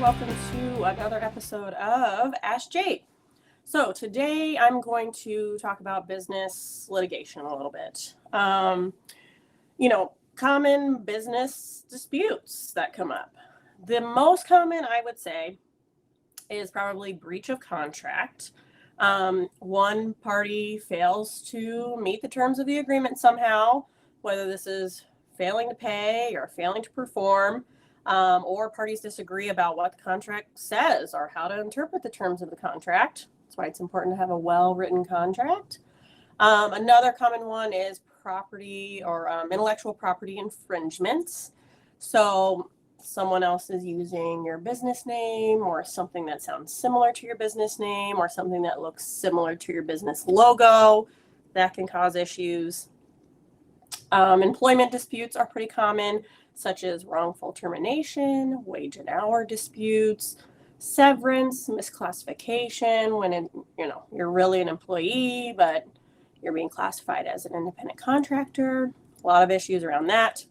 welcome to another episode of Ask Jade. So today I'm going to talk about business litigation a little bit. Common business disputes that come up. The most common, I would say, is probably breach of contract. One party fails to meet the terms of the agreement somehow, whether this is failing to pay or failing to perform, or parties disagree about what the contract says or how to interpret the terms of the contract. That's why it's important to have a well-written contract. Another common one is property or intellectual property infringements. So someone else is using your business name or something that sounds similar to your business name or something that looks similar to your business logo. That can cause issues. Employment disputes are pretty common, such as wrongful termination, wage and hour disputes, severance, misclassification, when you're really an employee, but you're being classified as an independent contractor. A lot of issues around that.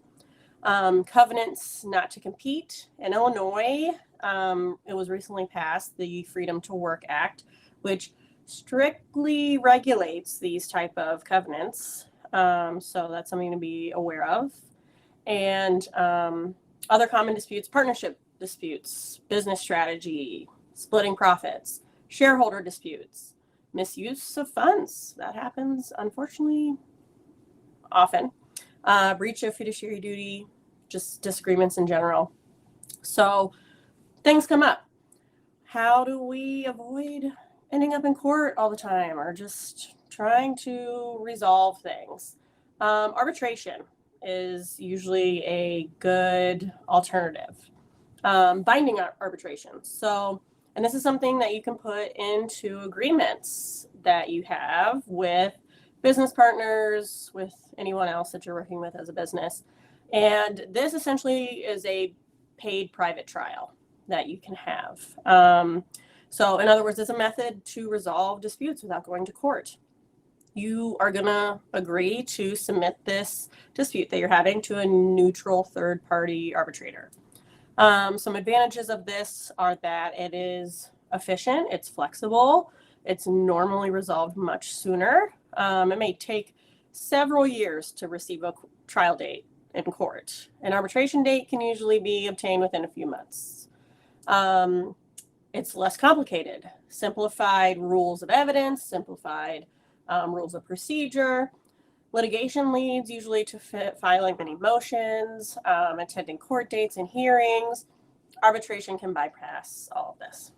Covenants not to compete. In Illinois, it was recently passed, the Freedom to Work Act, which strictly regulates these type of covenants. So that's something to be aware of. And other common disputes, partnership disputes, business strategy, splitting profits, shareholder disputes, misuse of funds. That happens, unfortunately, often. Breach of fiduciary duty, just disagreements in general. So things come up. How do we avoid ending up in court all the time or just trying to resolve things? Arbitration is usually a good alternative. Binding arbitration. And this is something that you can put into agreements that you have with business partners, with anyone else that you're working with as a business. And this essentially is a paid private trial that you can have. So in other words, it's a method to resolve disputes without going to court. You are going to agree to submit this dispute that you're having to a neutral third-party arbitrator. Some advantages of this are that it is efficient, it's flexible, it's normally resolved much sooner. It may take several years to receive a trial date in court. An arbitration date can usually be obtained within a few months. It's less complicated, simplified rules of evidence, simplified rules of procedure. Litigation leads usually to filing many motions, attending court dates and hearings. Arbitration can bypass all of this.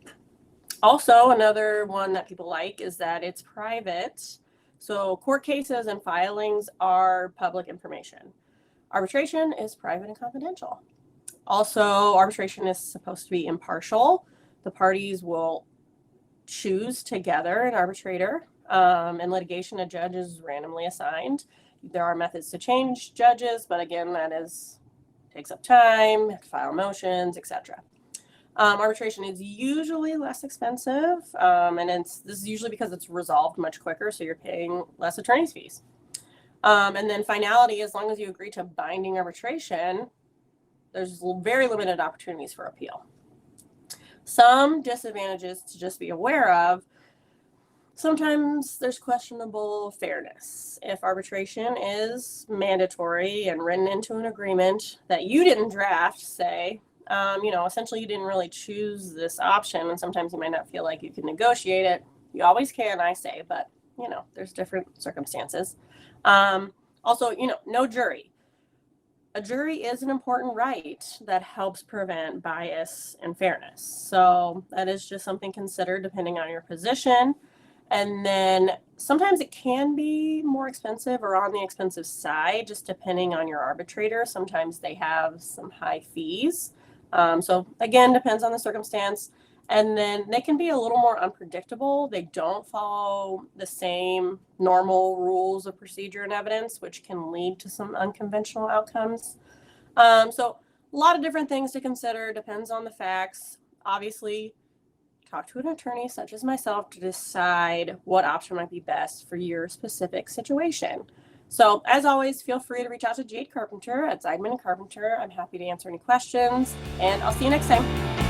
Also, another one that people like is that it's private. So court cases and filings are public information. Arbitration is private and confidential. Also, arbitration is supposed to be impartial. The parties will choose together an arbitrator. In litigation, a judge is randomly assigned. There are methods to change judges, but again, takes up time, have to file motions, etc. Arbitration is usually less expensive, and this is usually because it's resolved much quicker, so you're paying less attorney's fees. And then finality, as long as you agree to binding arbitration, there's very limited opportunities for appeal. Some disadvantages to just be aware of. Sometimes there's questionable fairness. If arbitration is mandatory and written into an agreement that you didn't draft, say, essentially you didn't really choose this option, and sometimes you might not feel like you can negotiate it. You always can, I say, but, there's different circumstances. Also, no jury. A jury is an important right that helps prevent bias and fairness. So that is just something considered depending on your position. And then sometimes it can be more expensive or on the expensive side, just depending on your arbitrator. Sometimes they have some high fees. So again, depends on the circumstance. And then they can be a little more unpredictable. They don't follow the same normal rules of procedure and evidence, which can lead to some unconventional outcomes. So a lot of different things to consider, depends on the facts. Obviously, talk to an attorney such as myself to decide what option might be best for your specific situation. So as always, feel free to reach out to Jade Carpenter at Zeidman & Carpenter. I'm happy to answer any questions, and I'll see you next time.